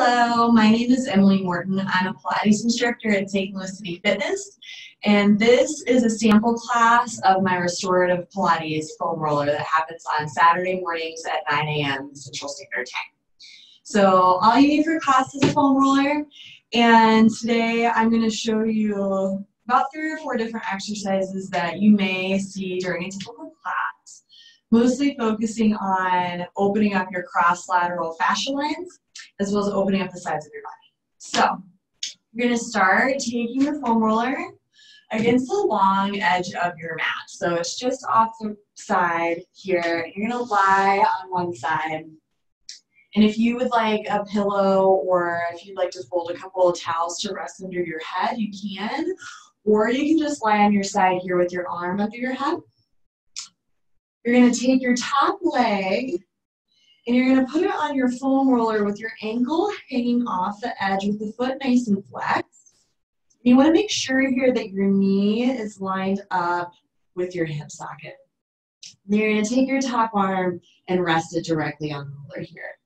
Hello, my name is Emilee Morton. I'm a Pilates instructor at St. Louis City Fitness, and this is a sample class of my Restorative Pilates foam roller that happens on Saturday mornings at 9 a.m. Central Standard Time. So all you need for class is a foam roller, and today I'm going to show you about 3 or 4 different exercises that you may see during a typical class, mostly focusing on opening up your cross-lateral fascia lines, as well as opening up the sides of your body. So you're going to start taking your foam roller against the long edge of your mat. So it's just off the side here. You're going to lie on one side. And if you would like a pillow, or if you'd like to fold a couple of towels to rest under your head, you can. Or you can just lie on your side here with your arm under your head. You're going to take your top leg and you're going to put it on your foam roller with your ankle hanging off the edge with the foot nice and flexed. You want to make sure here that your knee is lined up with your hip socket. Then you're going to take your top arm and rest it directly on the roller here.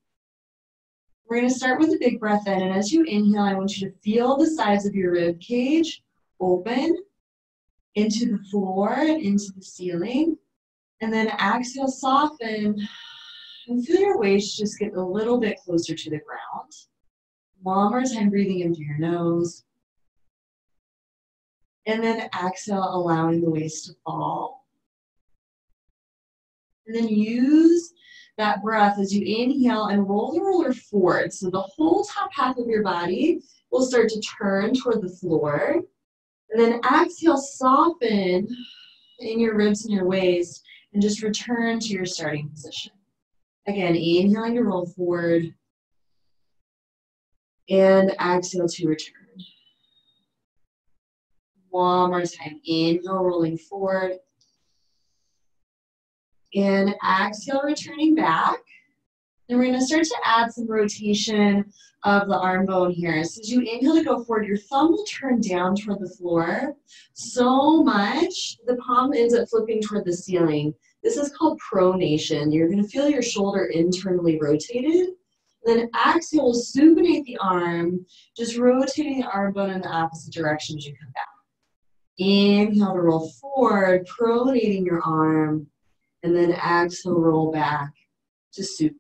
We're going to start with a big breath in, and as you inhale, I want you to feel the sides of your rib cage open into the floor and into the ceiling. And then exhale, soften. And feel your waist just get a little bit closer to the ground. One more time, breathing into your nose. And then exhale, allowing the waist to fall. And then use that breath as you inhale and roll the roller forward. So the whole top half of your body will start to turn toward the floor. And then exhale, soften in your ribs and your waist, and just return to your starting position. Again, inhaling to roll forward, and exhale to return. One more time, inhale, rolling forward, and exhale, returning back. And we're going to start to add some rotation of the arm bone here. So as you inhale to go forward, your thumb will turn down toward the floor so much the palm ends up flipping toward the ceiling. This is called pronation. You're going to feel your shoulder internally rotated. Then exhale, supinate the arm, just rotating the arm bone in the opposite direction as you come back. Inhale to roll forward, pronating your arm, and then exhale, roll back to supinate.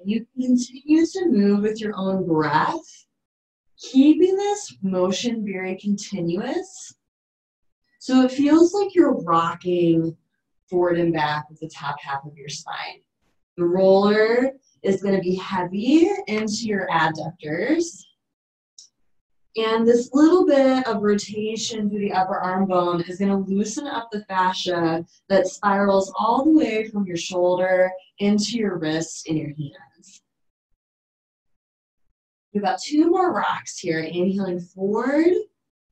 And you continue to move with your own breath, keeping this motion very continuous. So it feels like you're rocking forward and back with the top half of your spine. The roller is going to be heavy into your adductors. And this little bit of rotation through the upper arm bone is going to loosen up the fascia that spirals all the way from your shoulder into your wrists and your hands. We've got 2 more rocks here, inhaling forward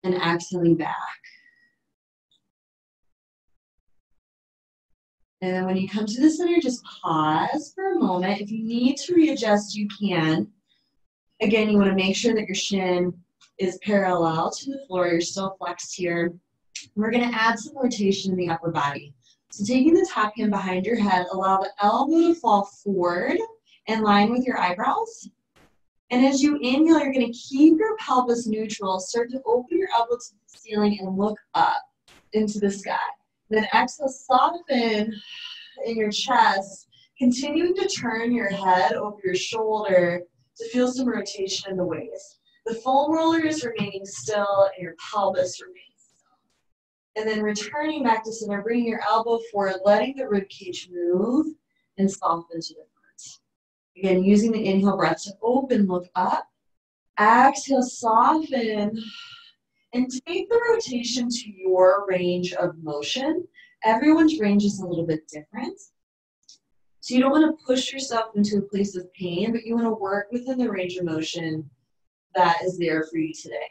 and exhaling back. And then when you come to the center, just pause for a moment. If you need to readjust, you can. Again, you want to make sure that your shin is parallel to the floor. You're still flexed here. We're going to add some rotation in the upper body. So taking the top hand behind your head, allow the elbow to fall forward in line with your eyebrows. And as you inhale, you're going to keep your pelvis neutral. Start to open your elbow to the ceiling and look up into the sky. Then exhale, soften in your chest, continuing to turn your head over your shoulder to feel some rotation in the waist. The foam roller is remaining still and your pelvis remains still. And then returning back to center, bringing your elbow forward, letting the rib cage move and soften to the front. Again, using the inhale breath to open, look up. Exhale, soften. And take the rotation to your range of motion. Everyone's range is a little bit different. So you don't want to push yourself into a place of pain, but you want to work within the range of motion that is there for you today.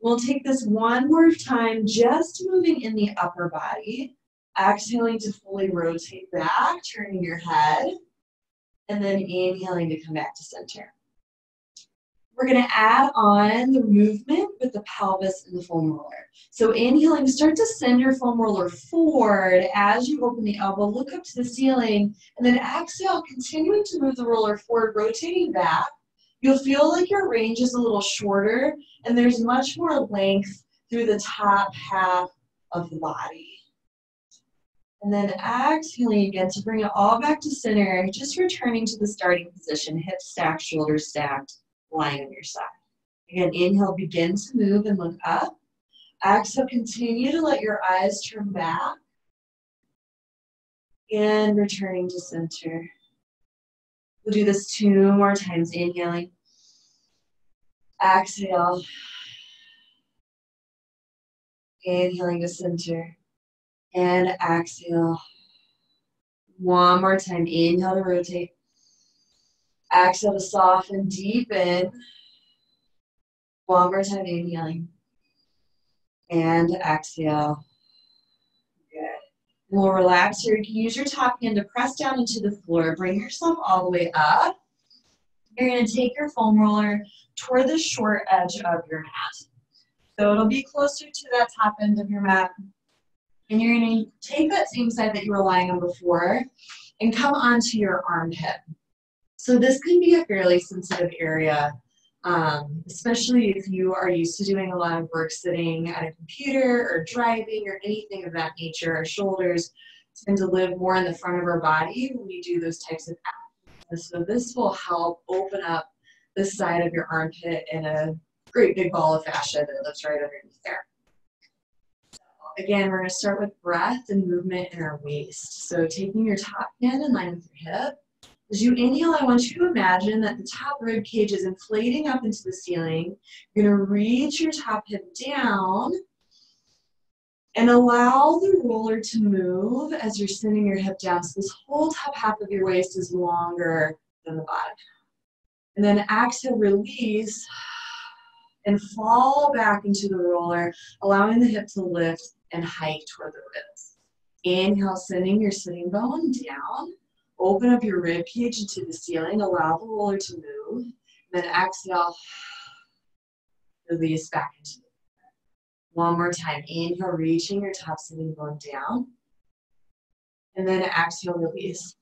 We'll take this one more time, just moving in the upper body. Exhaling to fully rotate back, turning your head, and then inhaling to come back to center. We're going to add on the movement with the pelvis and the foam roller. So inhaling, start to send your foam roller forward as you open the elbow, look up to the ceiling, and then exhale, continuing to move the roller forward, rotating back. You'll feel like your range is a little shorter and there's much more length through the top half of the body. And then exhaling again to bring it all back to center, just returning to the starting position, hips stacked, shoulders stacked, lying on your side. Again, inhale, begin to move and look up. Exhale, continue to let your eyes turn back. And returning to center. We'll do this 2 more times, inhaling. Exhale. Inhaling to center. And exhale. One more time, inhale to rotate. Exhale to soften, deepen. One more time, inhaling. And exhale. Good. We'll relax here. You can use your top hand to press down into the floor. Bring yourself all the way up. You're going to take your foam roller toward the short edge of your mat. So it'll be closer to that top end of your mat. And you're going to take that same side that you were lying on before and come onto your armpit. So this can be a fairly sensitive area, especially if you are used to doing a lot of work sitting at a computer or driving or anything of that nature. Our shoulders tend to live more in the front of our body when we do those types of actions. So this will help open up the side of your armpit in a great big ball of fascia that lives right underneath there. Again, we're going to start with breath and movement in our waist. So taking your top hand in line with your hip. As you inhale, I want you to imagine that the top rib cage is inflating up into the ceiling. You're going to reach your top hip down and allow the roller to move as you're sending your hip down. So this whole top half of your waist is longer than the bottom. And then exhale, release, and fall back into the roller, allowing the hip to lift and hike toward the ribs. Inhale, sending your sitting bone down. Open up your rib cage into the ceiling. Allow the roller to move. And then exhale, release back into the roller. One more time. Inhale, reaching your top sitting bone down. And then exhale, release.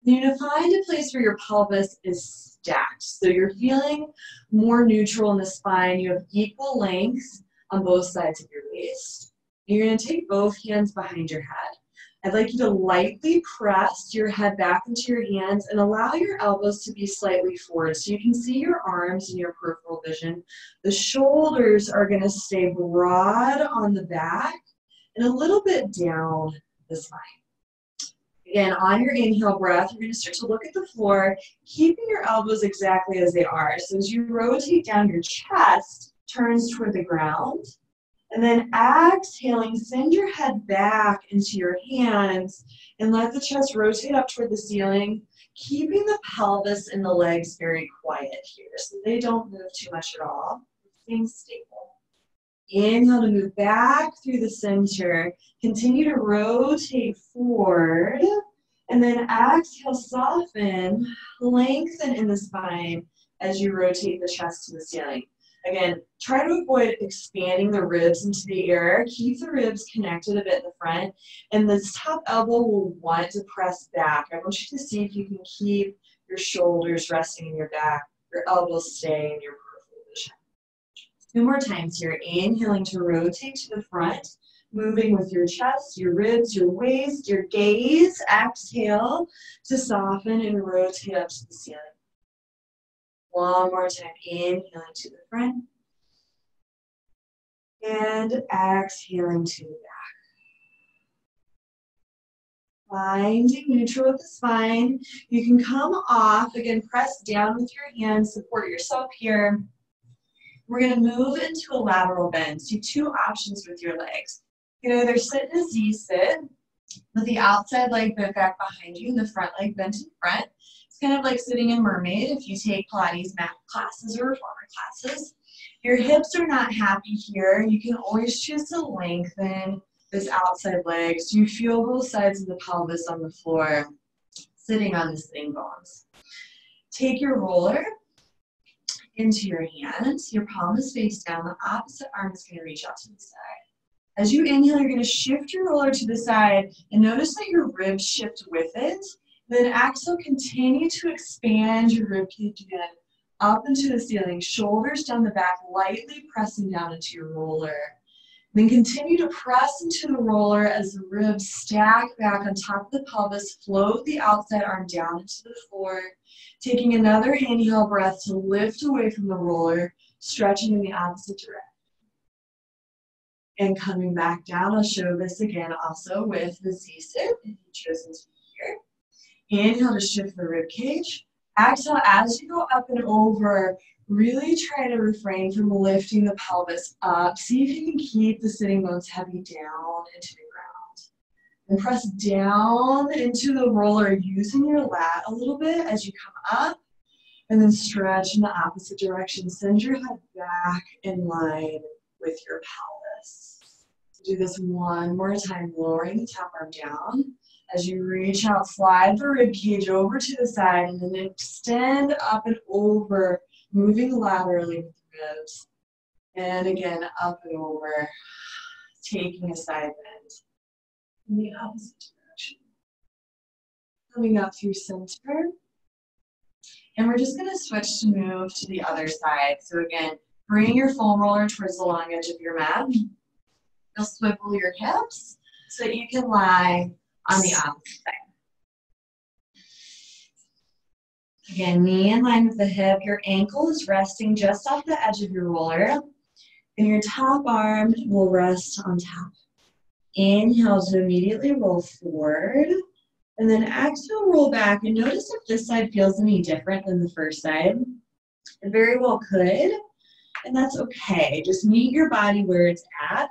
You're going to find a place where your pelvis is stacked. So you're feeling more neutral in the spine. You have equal length on both sides of your waist. You're going to take both hands behind your head. I'd like you to lightly press your head back into your hands and allow your elbows to be slightly forward so you can see your arms and your peripheral vision. The shoulders are going to stay broad on the back and a little bit down the spine. Again, on your inhale breath, you're going to start to look at the floor, keeping your elbows exactly as they are. So as you rotate down, your chest turns toward the ground. And then exhaling, send your head back into your hands and let the chest rotate up toward the ceiling, keeping the pelvis and the legs very quiet here so they don't move too much at all. Staying stable. Inhale to move back through the center. Continue to rotate forward. And then exhale, soften, lengthen in the spine as you rotate the chest to the ceiling. Again, try to avoid expanding the ribs into the air. Keep the ribs connected a bit in the front. And this top elbow will want to press back. I want you to see if you can keep your shoulders resting in your back, your elbows stay in your peripheral vision. 2 more times here. Inhaling to rotate to the front, moving with your chest, your ribs, your waist, your gaze. Exhale to soften and rotate up to the ceiling. One more time, inhaling to the front. And exhaling to the back. Finding neutral with the spine. You can come off, again, press down with your hands, support yourself here. We're going to move into a lateral bend. So 2 options with your legs. You can either sit in a Z sit with the outside leg bent back behind you and the front leg bent in front. Kind of like sitting in mermaid if you take Pilates mat classes or reformer classes. Your hips are not happy here. You can always choose to lengthen this outside leg so you feel both sides of the pelvis on the floor, sitting on the sitting bones. Take your roller into your hands. Your palm is face down. The opposite arm is going to reach out to the side. As you inhale, you're going to shift your roller to the side and notice that your ribs shift with it. Then exhale, continue to expand your ribcage again up into the ceiling, shoulders down the back, lightly pressing down into your roller. Then continue to press into the roller as the ribs stack back on top of the pelvis, float the outside arm down into the floor, taking another inhale breath to lift away from the roller, stretching in the opposite direction. And coming back down, I'll show this again also with the Z-sit if you've chosen to be here. Inhale to shift the rib cage. Exhale, as you go up and over, really try to refrain from lifting the pelvis up. See if you can keep the sitting bones heavy down into the ground. And press down into the roller using your lat a little bit as you come up. And then stretch in the opposite direction. Send your head back in line with your pelvis. Do this one more time, lowering the top arm down. As you reach out, slide the rib cage over to the side and then extend up and over, moving laterally with the ribs. And again, up and over, taking a side bend in the opposite direction. Coming up through center. And we're just going to switch to move to the other side. So again, bring your foam roller towards the long edge of your mat. You'll swivel your hips so that you can lie on the opposite side. Again, knee in line with the hip. Your ankle is resting just off the edge of your roller. And your top arm will rest on top. Inhale to immediately roll forward. And then exhale, roll back. And notice if this side feels any different than the first side. It very well could. And that's okay. Just meet your body where it's at.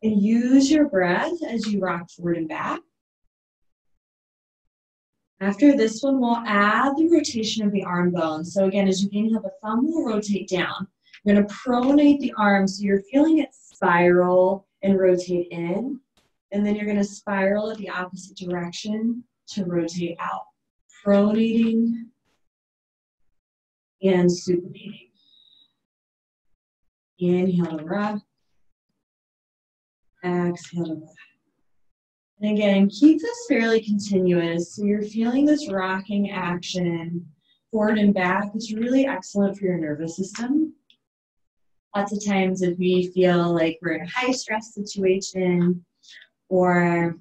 And use your breath as you rock forward and back. After this one, we'll add the rotation of the arm bones. So again, as you inhale, the thumb will rotate down. You're going to pronate the arms so you're feeling it spiral and rotate in. And then you're going to spiral at the opposite direction to rotate out. Pronating and supinating. Inhale to rock. Exhale to rock. And again, keep this fairly continuous. So you're feeling this rocking action forward and back. It's really excellent for your nervous system. Lots of times if we feel like we're in a high stress situation or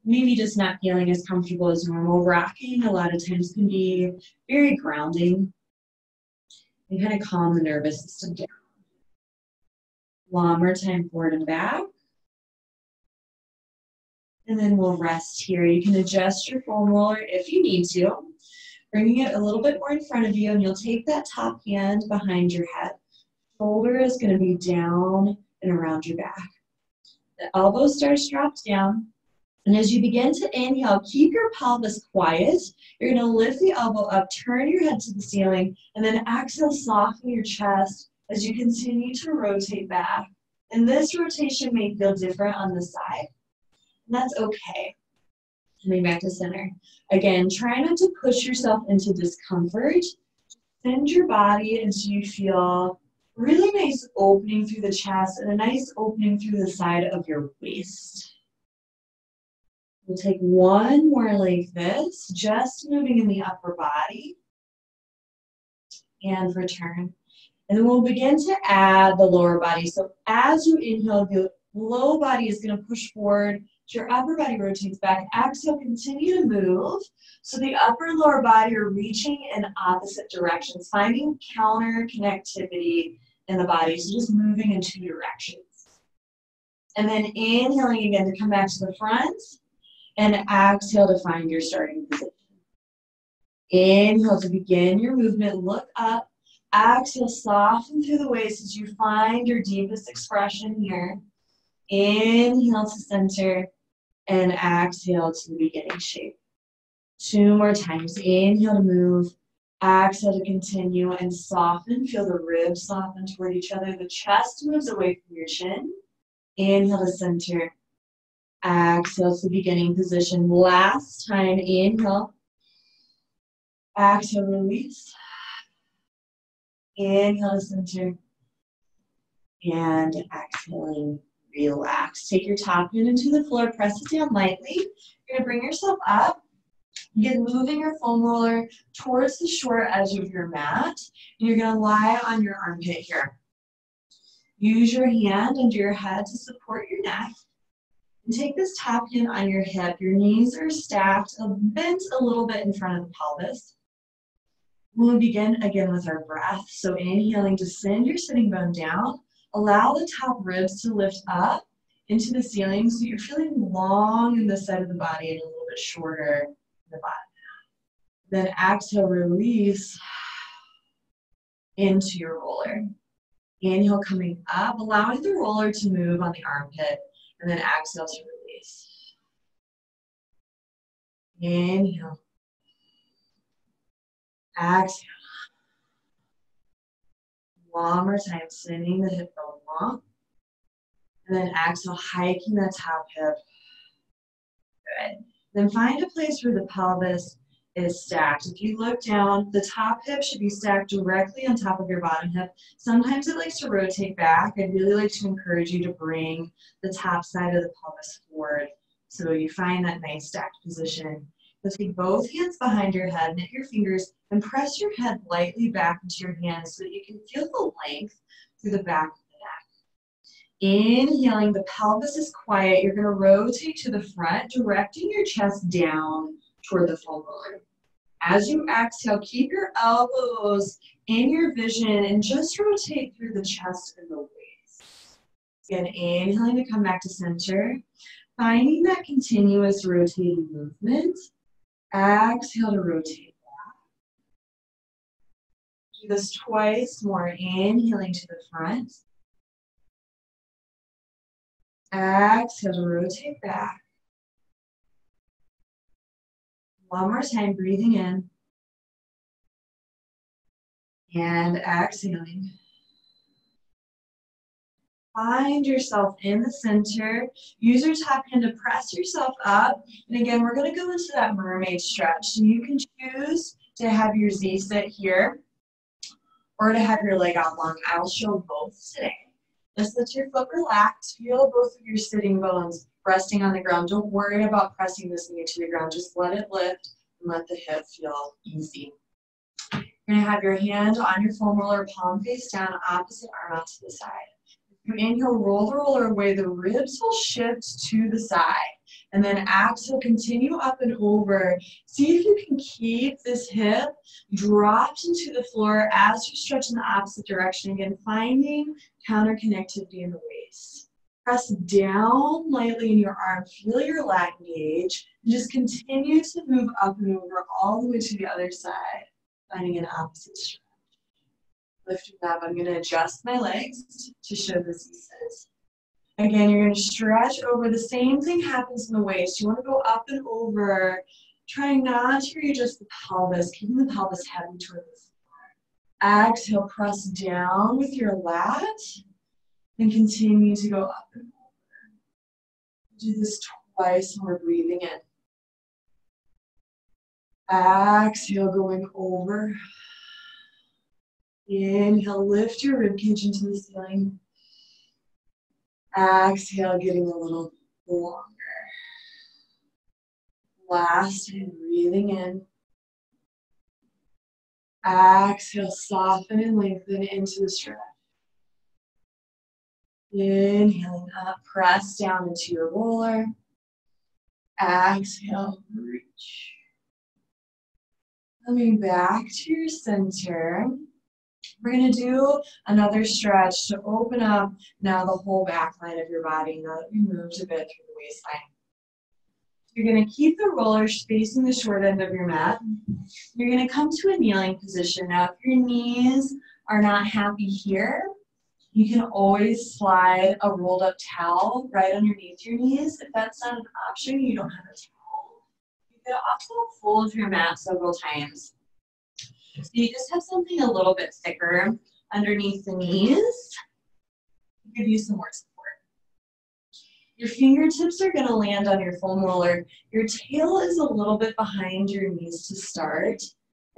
maybe just not feeling as comfortable as normal, rocking a lot of times can be very grounding and kind of calm the nervous system down. One more time, forward and back. And then we'll rest here. You can adjust your foam roller if you need to, bringing it a little bit more in front of you, and you'll take that top hand behind your head. Shoulder is going to be down and around your back. The elbow starts dropped down. And as you begin to inhale, keep your pelvis quiet. You're going to lift the elbow up, turn your head to the ceiling, and then exhale, soften your chest as you continue to rotate back. And this rotation may feel different on the side. And that's okay. Coming back to center. Again, try not to push yourself into discomfort. Send your body until you feel really nice opening through the chest and a nice opening through the side of your waist. We'll take one more like this, just moving in the upper body. And return. And then we'll begin to add the lower body. So as you inhale, the low body is going to push forward. Your upper body rotates back. Exhale, continue to move. So the upper and lower body are reaching in opposite directions, finding counter connectivity in the body. So just moving in two directions. And then inhaling again to come back to the front. And exhale to find your starting position. Inhale to begin your movement. Look up. Exhale, soften through the waist as you find your deepest expression here. Inhale to center. And exhale to the beginning shape. Two more times. Inhale to move. Exhale to continue and soften. Feel the ribs soften toward each other. The chest moves away from your chin. Inhale to center. Exhale to the beginning position. Last time. Inhale. Exhale, release. Inhale to center. And exhaling, relax. Take your top hand into the floor, press it down lightly. You're gonna bring yourself up. Again, moving your foam roller towards the short edge of your mat. And you're gonna lie on your armpit here. Use your hand under your head to support your neck. And take this top hand on your hip. Your knees are stacked, bent a little bit in front of the pelvis. We'll begin again with our breath. So inhaling to send your sitting bone down. Allow the top ribs to lift up into the ceiling so you're feeling long in the side of the body and a little bit shorter in the bottom. Then exhale, release into your roller. Inhale, coming up, allowing the roller to move on the armpit, and then exhale to release. Inhale. Exhale. One more time, sending the hip bone long. And then exhale, hiking the top hip. Good. Then find a place where the pelvis is stacked. If you look down, the top hip should be stacked directly on top of your bottom hip. Sometimes it likes to rotate back. I'd really like to encourage you to bring the top side of the pelvis forward so you find that nice stacked position. So take both hands behind your head, knit your fingers, and press your head lightly back into your hands so that you can feel the length through the back of the neck. Inhaling, the pelvis is quiet. You're going to rotate to the front, directing your chest down toward the foam roller. As you exhale, keep your elbows in your vision and just rotate through the chest and the waist. Again, inhaling to come back to center, finding that continuous rotating movement. Exhale to rotate back. Do this twice more, inhaling to the front. Exhale to rotate back. One more time, breathing in. And exhaling. Find yourself in the center. Use your top hand to press yourself up. And again, we're going to go into that mermaid stretch. So you can choose to have your Z sit here or to have your leg out long. I'll show both today. Just let your foot relax. Feel both of your sitting bones resting on the ground. Don't worry about pressing this knee to the ground. Just let it lift and let the hip feel easy. You're going to have your hand on your foam roller, palm face down, opposite arm out to the side. Inhale, roll the roller away. The ribs will shift to the side. And then exhale, continue up and over. See if you can keep this hip dropped into the floor as you stretch in the opposite direction. Again, finding counter connectivity in the waist. Press down lightly in your arm. Feel your lat engage. And just continue to move up and over all the way to the other side, finding an opposite stretch. Lifting up, I'm going to adjust my legs to show the Z-sit. Again, you're going to stretch over. The same thing happens in the waist. You want to go up and over, trying not to readjust the pelvis, keeping the pelvis heavy toward the floor. Exhale, press down with your lat, and continue to go up and over. Do this twice when we're breathing in. Exhale, going over. Inhale, lift your ribcage into the ceiling. Exhale, getting a little longer. Last time, breathing in. Exhale, soften and lengthen into the stretch. Inhaling up, press down into your roller. Exhale, reach. Coming back to your center. We're going to do another stretch to open up now the whole back line of your body now that we moved a bit through the waistline. You're going to keep the roller facing the short end of your mat. You're going to come to a kneeling position. Now, if your knees are not happy here, you can always slide a rolled up towel right underneath your knees. If that's not an option, you don't have a towel. You can also fold your mat several times. So you just have something a little bit thicker underneath the knees. Give you some more support. Your fingertips are going to land on your foam roller. Your tail is a little bit behind your knees to start.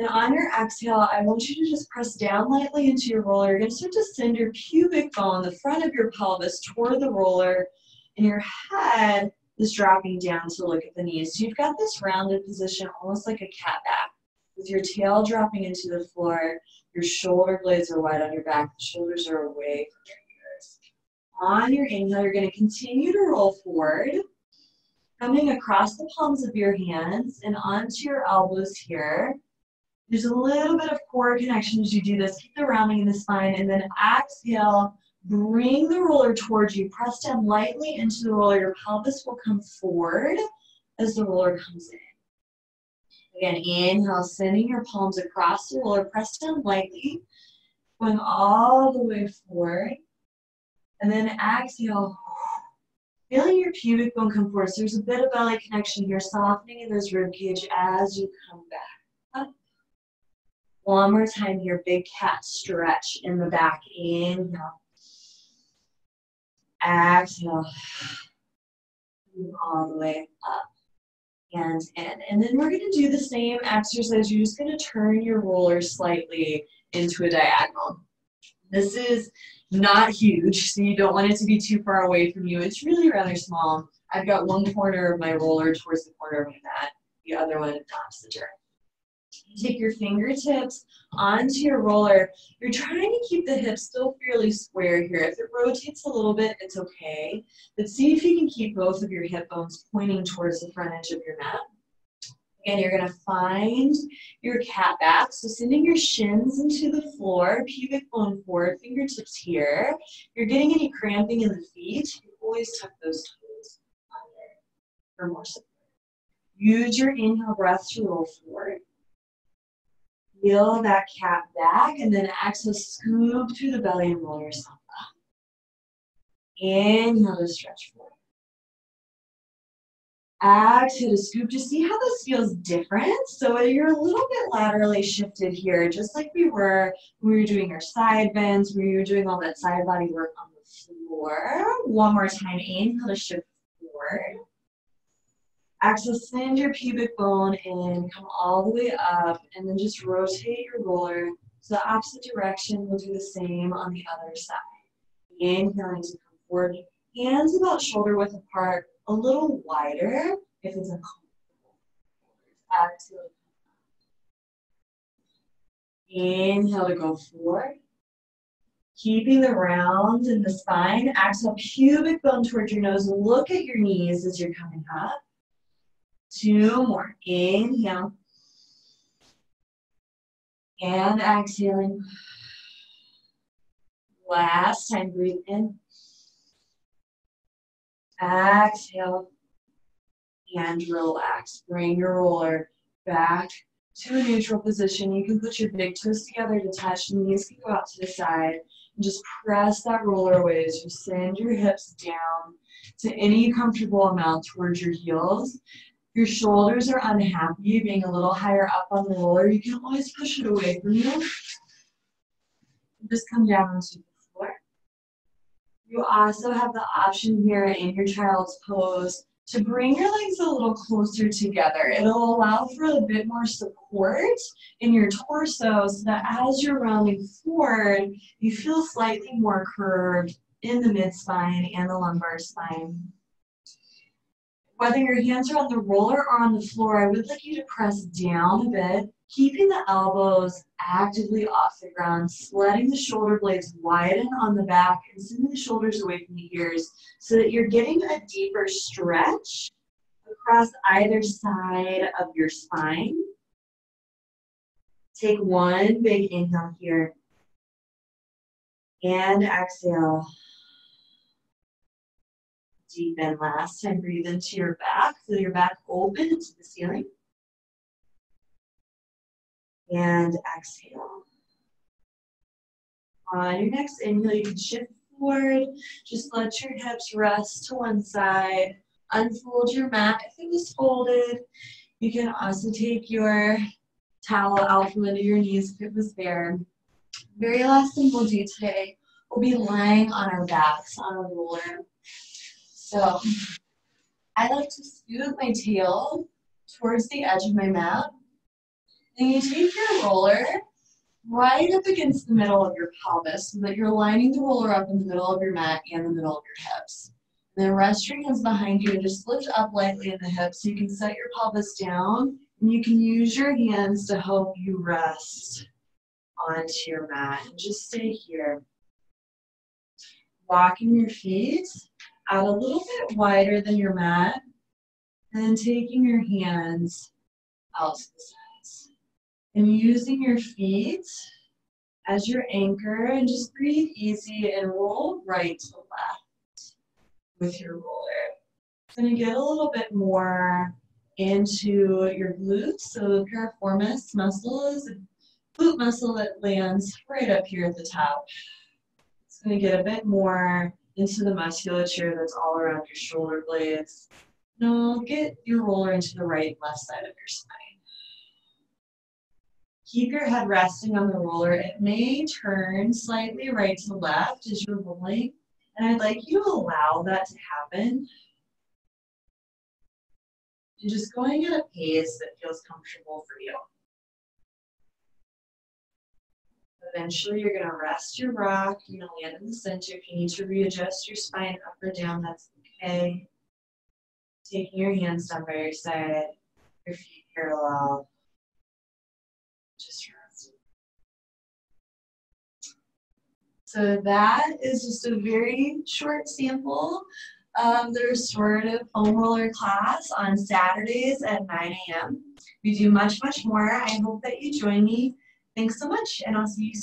And on your exhale, I want you to just press down lightly into your roller. You're going to start to send your pubic bone, the front of your pelvis, toward the roller, and your head is dropping down to look at the knees. So you've got this rounded position, almost like a cat back, with your tail dropping into the floor. Your shoulder blades are wide on your back. The shoulders are away from your ears. On your inhale, you're going to continue to roll forward, coming across the palms of your hands and onto your elbows here. There's a little bit of core connection as you do this. Keep the rounding in the spine, and then exhale. Bring the roller towards you. Press down lightly into the roller. Your pelvis will come forward as the roller comes in. Again, inhale, sending your palms across the roller. Press down lightly, going all the way forward. And then exhale, feeling your pubic bone come forward. So there's a bit of belly connection here, softening in those rib cage as you come back up. One more time here, big cat stretch in the back. Inhale. Exhale. Move all the way up and in. And then we're going to do the same exercise. You're just going to turn your roller slightly into a diagonal. This is not huge, so you don't want it to be too far away from you. It's really rather small. I've got one corner of my roller towards the corner of my mat, the other one in the opposite direction. Take your fingertips onto your roller. You're trying to keep the hips still fairly square here. If it rotates a little bit, it's okay. But see if you can keep both of your hip bones pointing towards the front edge of your mat. Again, you're going to find your cat back. So sending your shins into the floor, pubic bone forward, fingertips here. If you're getting any cramping in the feet, you always tuck those toes under for more support. Use your inhale breath to roll forward. Feel that cat back, and then exhale, scoop through the belly and roll yourself up. Inhale to stretch forward. Exhale to scoop. Just see how this feels different. So you're a little bit laterally shifted here, just like we were when we were doing our side bends, when we were doing all that side body work on the floor. One more time, inhale to shift forward. Exhale, send your pubic bone in, come all the way up, and then just rotate your roller to the opposite direction. We'll do the same on the other side. Inhaling to come forward, hands about shoulder width apart, a little wider if it's uncomfortable. Exhale. Inhale to go forward. Keeping the round in the spine. Exhale, pubic bone towards your nose. Look at your knees as you're coming up. 2 more. Inhale. And exhaling. Last time, breathe in. Exhale. And relax. Bring your roller back to a neutral position. You can put your big toes together to touch. Knees can go out to the side. And just press that roller away as you send your hips down to any comfortable amount towards your heels. Your shoulders are unhappy, being a little higher up on the roller. You can always push it away from you. Just come down onto the floor. You also have the option here in your child's pose to bring your legs a little closer together. It'll allow for a bit more support in your torso so that as you're rounding forward, you feel slightly more curved in the mid-spine and the lumbar spine. Whether your hands are on the roller or on the floor, I would like you to press down a bit, keeping the elbows actively off the ground, letting the shoulder blades widen on the back and sending the shoulders away from the ears so that you're getting a deeper stretch across either side of your spine. Take one big inhale here and exhale. Deepen. Last time, breathe into your back. Feel your back open into the ceiling. And exhale. On your next inhale, you can shift forward. Just let your hips rest to one side. Unfold your mat if it was folded. You can also take your towel out from under your knees if it was there. Very last thing we'll do today, we'll be lying on our backs on a roller. So I like to scoot my tail towards the edge of my mat And you take your roller right up against the middle of your pelvis so that you're lining the roller up in the middle of your mat and the middle of your hips. And then rest your hands behind you and just lift up lightly in the hips so you can set your pelvis down, and you can use your hands to help you rest onto your mat and just stay here. Walking your feet out a little bit wider than your mat, and then taking your hands out to the sides. And using your feet as your anchor, and just breathe easy and roll right to the left with your roller. It's going to get a little bit more into your glutes. So the piriformis muscle is a glute muscle that lands right up here at the top. It's going to get a bit more into the musculature that's all around your shoulder blades. Now get your roller into the right and left side of your spine. Keep your head resting on the roller. It may turn slightly right to left as you're rolling, and I'd like you to allow that to happen. And just going at a pace that feels comfortable for you. Eventually, you're going to rest your rock. You're going to land in the center. If you need to readjust your spine up or down, that's okay. Taking your hands down by your side, your feet parallel. Just rest. So that is just a very short sample of the restorative foam roller class on Saturdays at 9 a.m. We do much, much more. I hope that you join me. Thanks so much, and I'll see you soon.